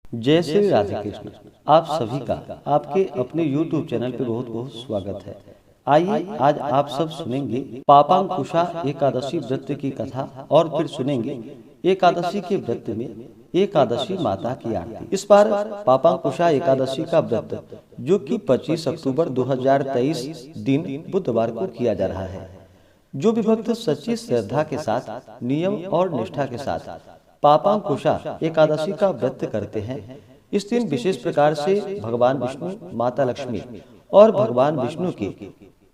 जय श्री राधे कृष्ण। आप सभी का आपके अपने YouTube चैनल पे बहुत बहुत स्वागत है। आइए आज आप सब सुनेंगे पापांकुशा एकादशी व्रत की कथा और फिर सुनेंगे एकादशी के व्रत में एकादशी माता की आरती। इस बार पापांकुशा एकादशी का व्रत जो कि 25 अक्टूबर 2023 दिन बुधवार को किया जा रहा है। जो भी भक्त सच्ची श्रद्धा के साथ नियम और निष्ठा के साथ पापांकुशा एकादशी का व्रत करते हैं, इस दिन विशेष प्रकार से भगवान विष्णु, माता लक्ष्मी और भगवान विष्णु के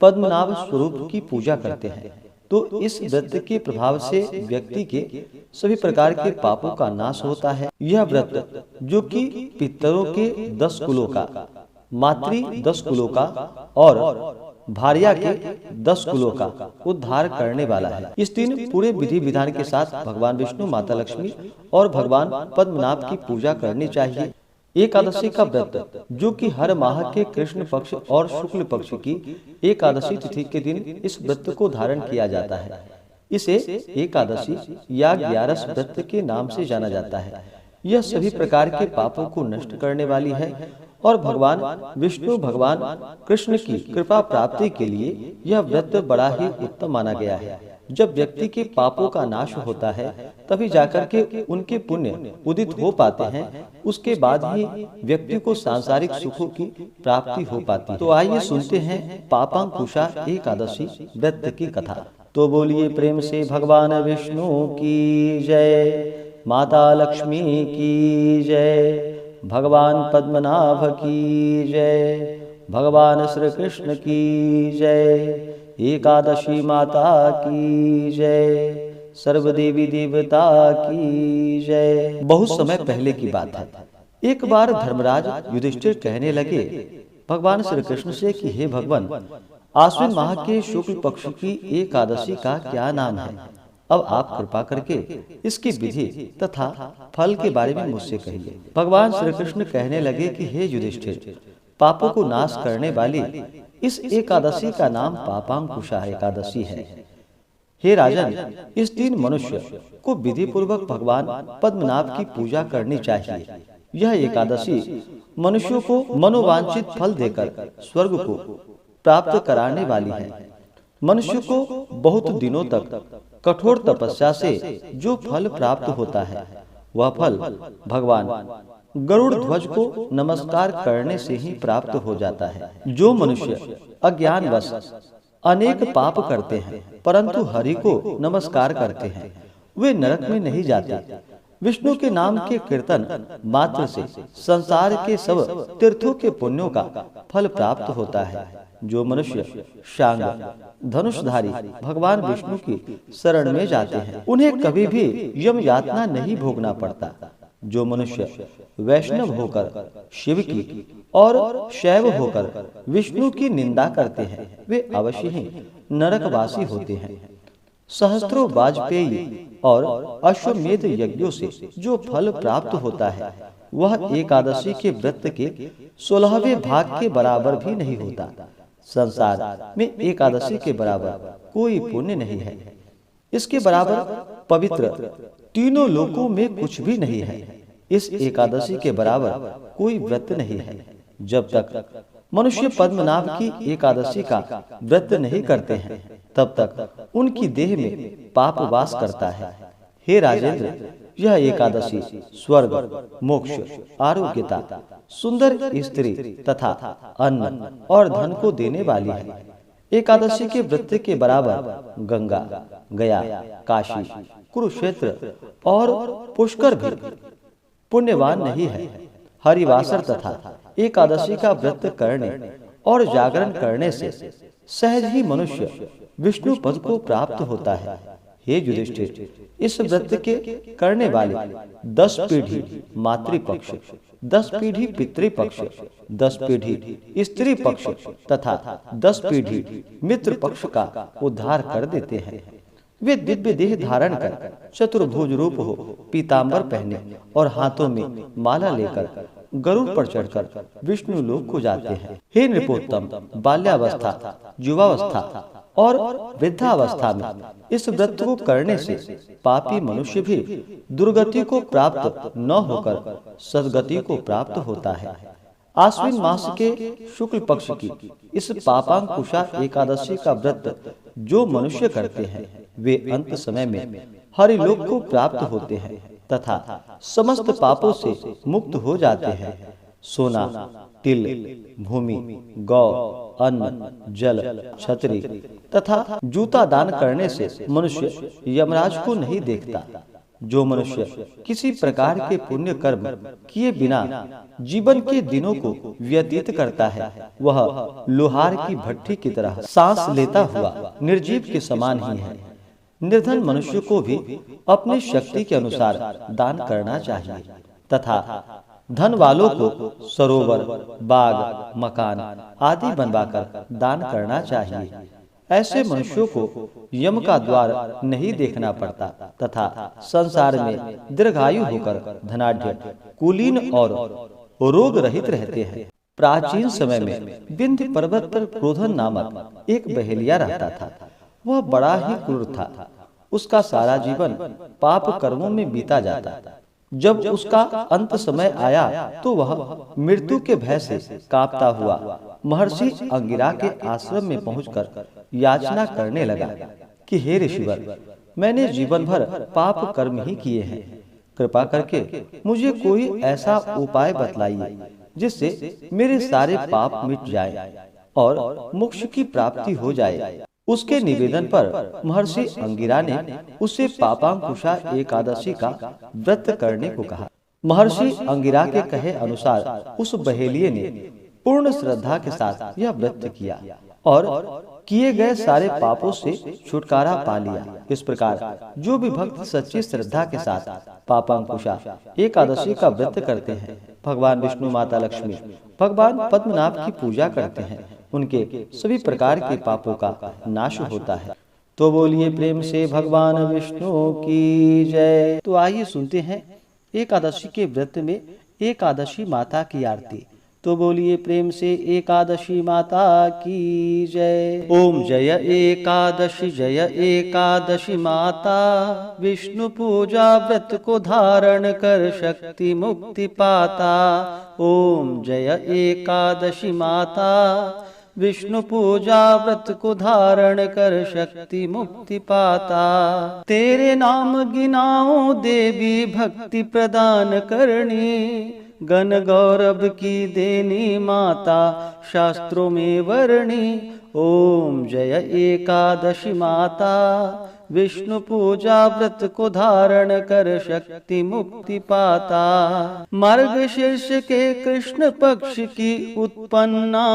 पद्मनाभ स्वरूप की पूजा करते हैं। तो इस व्रत के प्रभाव से व्यक्ति के सभी प्रकार के पापों का नाश होता है। यह व्रत जो कि पितरों के 10 कुलों का, मातृ 10 कुलों का और भार्या के 10 कुलों का उद्धार करने वाला है। इस दिन पूरे विधि विधान के साथ भगवान विष्णु, माता लक्ष्मी और भगवान पद्मनाभ की पूजा करनी चाहिए। एकादशी का व्रत जो कि हर माह के कृष्ण पक्ष और शुक्ल पक्ष की एकादशी तिथि के दिन इस व्रत को धारण किया जाता है। इसे एकादशी या 11 व्रत के नाम से जाना जाता है। यह सभी प्रकार के पापों को नष्ट करने वाली है और भगवान विष्णु, भगवान कृष्ण की कृपा प्राप्ति के लिए यह व्रत बड़ा ही उत्तम माना गया है। जब व्यक्ति के पापों का नाश होता है तभी जाकर के उनके पुण्य उदित हो पाते हैं। उसके बाद ही व्यक्ति को सांसारिक सुखों की प्राप्ति हो पाती है। तो आइए सुनते हैं पापांकुशा एकादशी व्रत की कथा। तो बोलिए प्रेम से भगवान विष्णु की जय, माता लक्ष्मी की जय, भगवान पद्मनाभ की जय, भगवान श्री कृष्ण की जय, एकादशी माता की जय, सर्वदेवी देवता की जय। बहुत समय पहले की बात है। एक बार धर्मराज युधिष्ठिर कहने लगे भगवान श्री कृष्ण से कि हे भगवान, आश्विन माह के शुक्ल पक्ष की एकादशी का क्या नाम है? अब आप कृपा करके इसकी विधि तथा फल के बारे में मुझसे कहिए। भगवान श्री कृष्ण कहने लगे कि हे युधिष्ठिर, पापों को नाश करने वाली इस एकादशी का नाम पापांकुशा एकादशी है। हे राजन, इस दिन मनुष्य को विधि पूर्वक भगवान पद्मनाभ की पूजा करनी चाहिए। यह एकादशी मनुष्यों को मनोवांछित फल देकर स्वर्ग को प्राप्त कराने वाली है। मनुष्य को बहुत दिनों तक कठोर तपस्या से जो फल प्राप्त होता है वह फल भगवान गरुड़ ध्वज को नमस्कार करने से ही प्राप्त हो जाता है। जो मनुष्य अज्ञानवश अनेक पाप करते हैं परंतु हरि को नमस्कार करते हैं, वे नरक में नहीं जाते। विष्णु के नाम के कीर्तन मात्र से संसार के सब तीर्थों के पुण्यों का फल प्राप्त होता है। जो मनुष्य शांग धनुषधारी भगवान विष्णु की शरण में जाते हैं उन्हें कभी भी यम यातना नहीं भोगना पड़ता। जो मनुष्य वैष्णव होकर शिव की और शैव होकर विष्णु की निंदा करते हैं वे अवश्य ही नरकवासी होते हैं। सहस्त्रों वाजपेयी और अश्वमेध यज्ञों से जो फल प्राप्त होता है वह एकादशी के व्रत के 16वें भाग के बराबर भी नहीं होता। संसार में एकादशी के बराबर कोई पुण्य नहीं है। इसके बराबर पवित्र तीनों लोकों में कुछ भी नहीं है। इस एकादशी के बराबर कोई व्रत नहीं है। जब तक मनुष्य पद्मनाभ की एकादशी का व्रत नहीं करते हैं तब तक उनकी देह में पाप वास करता है। हे राजेंद्र, यह एकादशी स्वर्ग, मोक्ष, आरोग्यता, सुंदर स्त्री तथा अन्न और धन को देने वाली है। एकादशी के व्रत के बराबर गंगा, गया, काशी, कुरुक्षेत्र और पुष्कर भी पुण्यवान नहीं है। हरिवासर तथा एकादशी का व्रत करने और जागरण करने से सहज ही मनुष्य विष्णु पद को प्राप्त होता है। हे युधिष्ठिर, इस व्रत के करने वाले 10 पीढ़ी मातृपक्ष, 10 पीढ़ी पितृपक्ष, 10 पीढ़ी स्त्री पक्ष तथा 10 पीढ़ी मित्र पक्ष का उद्धार कर देते हैं। वे दिव्य देह धारण कर चतुर्भुज रूप हो, पीतांबर पहने और हाथों में माला लेकर गरुड़ पर चढ़कर विष्णु लोक को जाते हैं। हे नृपोत्तम, बाल्यावस्था, युवावस्था और वृद्धावस्था में इस व्रत को करने से पापी मनुष्य भी दुर्गति को प्राप्त न होकर सद्गति को प्राप्त होता है। आश्विन मास के शुक्ल पक्ष की इस पापांकुशा एकादशी का व्रत जो मनुष्य करते हैं वे अंत समय में हरिलोक को प्राप्त होते हैं तथा समस्त पापों से मुक्त हो जाते हैं। सोना, तिल, भूमि, गौ, अन्न, जल, छतरी तथा जूता दान करने से मनुष्य यमराज को नहीं देखता। जो मनुष्य किसी प्रकार के पुण्य कर्म किए बिना जीवन के दिनों को व्यतीत करता है वह लोहार की भट्ठी की तरह सांस लेता हुआ निर्जीव के समान ही है। निर्धन मनुष्य को भी अपनी शक्ति के अनुसार दान करना चाहिए तथा धन वालों को सरोवर, बाग, मकान आदि बनवाकर दान करना चाहिए। ऐसे मनुष्यों को यम का द्वार नहीं देखना पड़ता तथा संसार में दीर्घायु होकर धनाढ्य, कुलीन और रोग रहित रहते हैं। प्राचीन समय में विंध्य पर्वत पर क्रोधन नामक एक बहेलिया रहता था। वह बड़ा ही क्रूर था। उसका सारा जीवन पाप कर्मों में बीता जाता। जब उसका अंत समय आया तो वह मृत्यु के भय से कांपता हुआ महर्षि अंगिरा के आश्रम में पहुंचकर याचना करने लगा कि हे ऋषिवर, मैंने जीवन भर पाप कर्म ही किए हैं। कृपा करके मुझे कोई ऐसा उपाय बतलाइए जिससे मेरे सारे पाप मिट जाए और मोक्ष की प्राप्ति हो जाए। उसके निवेदन पर महर्षि अंगिरा ने उसे पापांकुशा एकादशी का व्रत करने को कहा। महर्षि अंगिरा के कहे अनुसार उस बहेलिये ने पूर्ण श्रद्धा के साथ यह व्रत किया और किए गए सारे पापों से छुटकारा पा लिया। इस प्रकार जो भी भक्त सच्ची श्रद्धा के साथ पापांकुशा एकादशी का व्रत करते हैं, भगवान विष्णु, माता लक्ष्मी, भगवान पद्मनाभ की पूजा करते हैं, उनके सभी प्रकार के पापों का नाश होता है। तो बोलिए प्रेम से भगवान विष्णु की जय। तो आइए सुनते हैं एकादशी के व्रत में एकादशी माता की आरती। तो बोलिए प्रेम से एकादशी माता की जय। ओम जय एकादशी माता, विष्णु पूजा व्रत को धारण कर शक्ति मुक्ति पाता। ओम जय एकादशी माता, विष्णु पूजा व्रत को धारण कर शक्ति मुक्ति पाता। तेरे नाम गिनाओ देवी भक्ति प्रदान करनी, गण गौरव की देनी माता शास्त्रों में वर्णी। ओम जय एकादशी माता, विष्णु पूजा व्रत को धारण कर शक्ति मुक्ति पाता। मार्ग शीर्ष के कृष्ण पक्ष की उत्पन्ना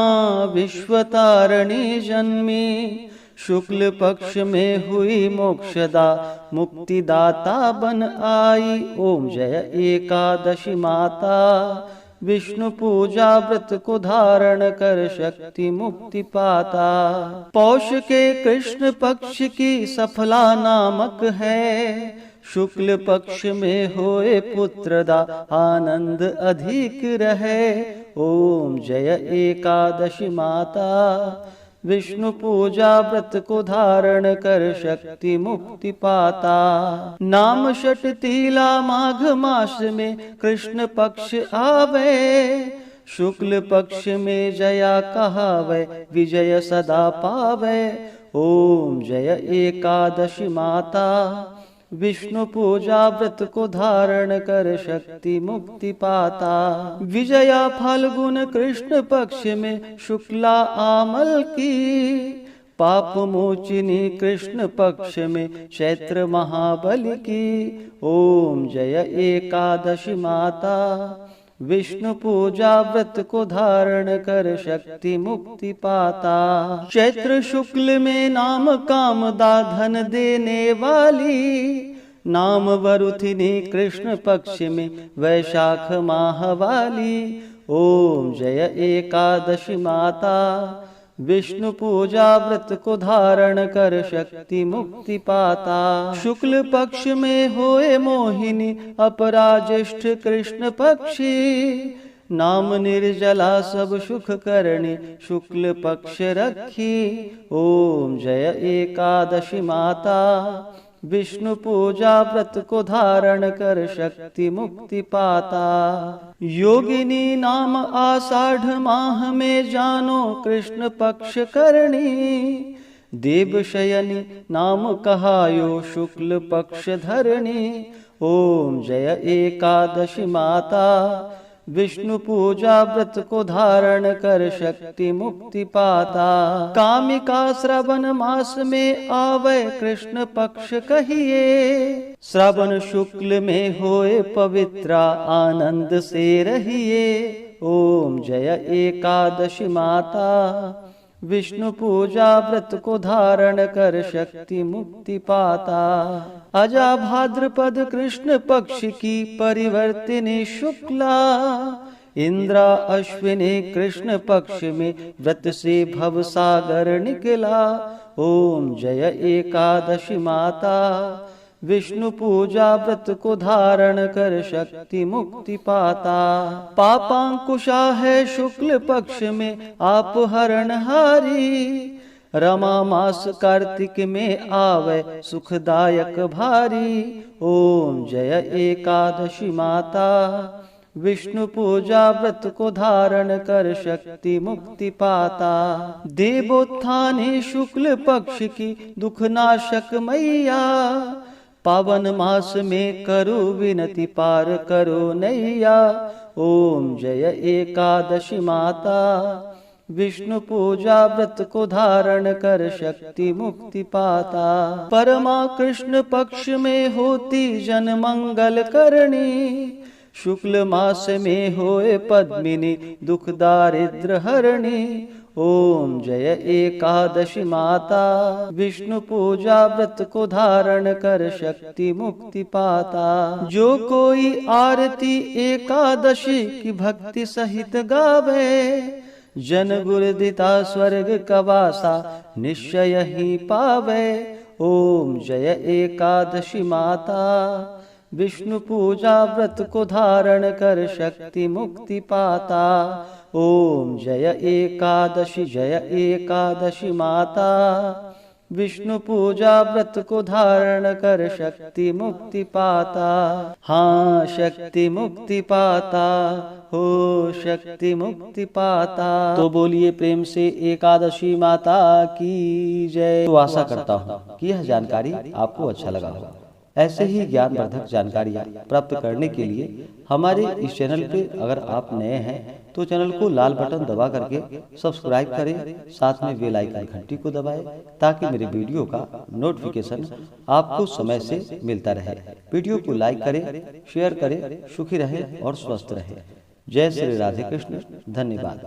विश्वतारिणी जन्मी, शुक्ल पक्ष में हुई मोक्षदा मुक्तिदाता बन आई। ओम जय एकादशी माता, विष्णु पूजा व्रत को धारण कर शक्ति मुक्ति पाता। पौष के कृष्ण पक्ष की सफला नामक है, शुक्ल पक्ष में होए पुत्रदा आनंद अधिक रहे। ओम जय एकादशी माता, विष्णु पूजा व्रत को धारण कर शक्ति मुक्ति पाता। नाम षट तीला माघ मास में कृष्ण पक्ष आवे, शुक्ल पक्ष में जया कहावे विजय सदा पावे। ओम जय एकादशी माता, विष्णु पूजा व्रत को धारण कर शक्ति मुक्ति पाता। विजया फाल्गुन कृष्ण पक्ष में शुक्ला आमल की, पाप मोचिनी कृष्ण पक्ष में चैत्र महाबली की। ओम जय एकादशी माता, विष्णु पूजा व्रत को धारण कर शक्ति मुक्ति पाता। चैत्र शुक्ल में नाम कामदा धन देने वाली, नाम वरुथिनी कृष्ण पक्ष में वैशाख माह वाली। ओम जय एकादशी माता, विष्णु पूजा व्रत को धारण कर शक्ति मुक्ति पाता। शुक्ल पक्ष में होए मोहिनी अपराज्येष्ठ कृष्ण पक्षी, नाम निर्जला सब सुख करणी शुक्ल पक्ष रखी। ओम जय एकादशी माता, विष्णु पूजा व्रत को धारण कर शक्ति मुक्ति पाता। योगिनी नाम आषाढ़ माह में जानो कृष्ण पक्ष करणी। देवशयनी नाम कहायो शुक्ल पक्ष धरणी। ओम जय एकादशी माता, विष्णु पूजा व्रत को धारण कर शक्ति मुक्ति पाता। कामिका श्रवण मास में आवे कृष्ण पक्ष कहिए। श्रवण शुक्ल में होए पवित्रा आनंद से रहिए। ओम जय एकादशी माता, विष्णु पूजा व्रत को धारण कर शक्ति मुक्ति पाता। अजा भाद्रपद कृष्ण पक्ष की परिवर्तिनी शुक्ला। इंद्रा अश्विनी कृष्ण पक्ष में व्रत से भव सागर निकला। ओम जय एकादशी माता, विष्णु पूजा व्रत को धारण कर शक्ति मुक्ति पाता। पापांकुशा है शुक्ल पक्ष में आप हरणहारी। रमा मास कार्तिक में आवे सुखदायक भारी। ओम जय एकादशी माता, विष्णु पूजा व्रत को धारण कर शक्ति मुक्ति पाता। देवोत्थानी शुक्ल पक्ष की दुखनाशक मैया। पावन मास में करो विनती पार करो नैया। ओम जय एकादशी माता, विष्णु पूजा व्रत को धारण कर शक्ति मुक्ति पाता। परमा कृष्ण पक्ष में होती जन मंगल करणी। शुक्ल मास में होए पद्मिनी दुख दारिद्र हरणी। ओम जय एकादशी माता, विष्णु पूजा व्रत को धारण कर शक्ति मुक्ति पाता। जो कोई आरती एकादशी की भक्ति सहित गावे। जन गुरुदिता स्वर्ग कवासा निश्चय ही पावे। ओम जय एकादशी माता, विष्णु पूजा व्रत को धारण कर शक्ति मुक्ति पाता। ओम जय एकादशी माता, विष्णु पूजा व्रत को धारण कर शक्ति मुक्ति पाता। हाँ शक्ति मुक्ति पाता, हो शक्ति मुक्ति पाता। तो बोलिए प्रेम से एकादशी माता की जय। तो आशा करता हूँ कि यह जानकारी आपको अच्छा लगा होगा। ऐसे ही ज्ञानवर्धक जानकारियाँ प्राप्त करने के लिए हमारे इस चैनल पे अगर आप नए हैं तो चैनल को लाल बटन दबा करके सब्सक्राइब करें, साथ में बेल आइकन घंटी को दबाएं ताकि मेरे वीडियो का नोटिफिकेशन आपको समय से मिलता रहे। वीडियो को लाइक करें, शेयर करें, सुखी रहें और स्वस्थ रहें। जय श्री राधे कृष्ण। धन्यवाद।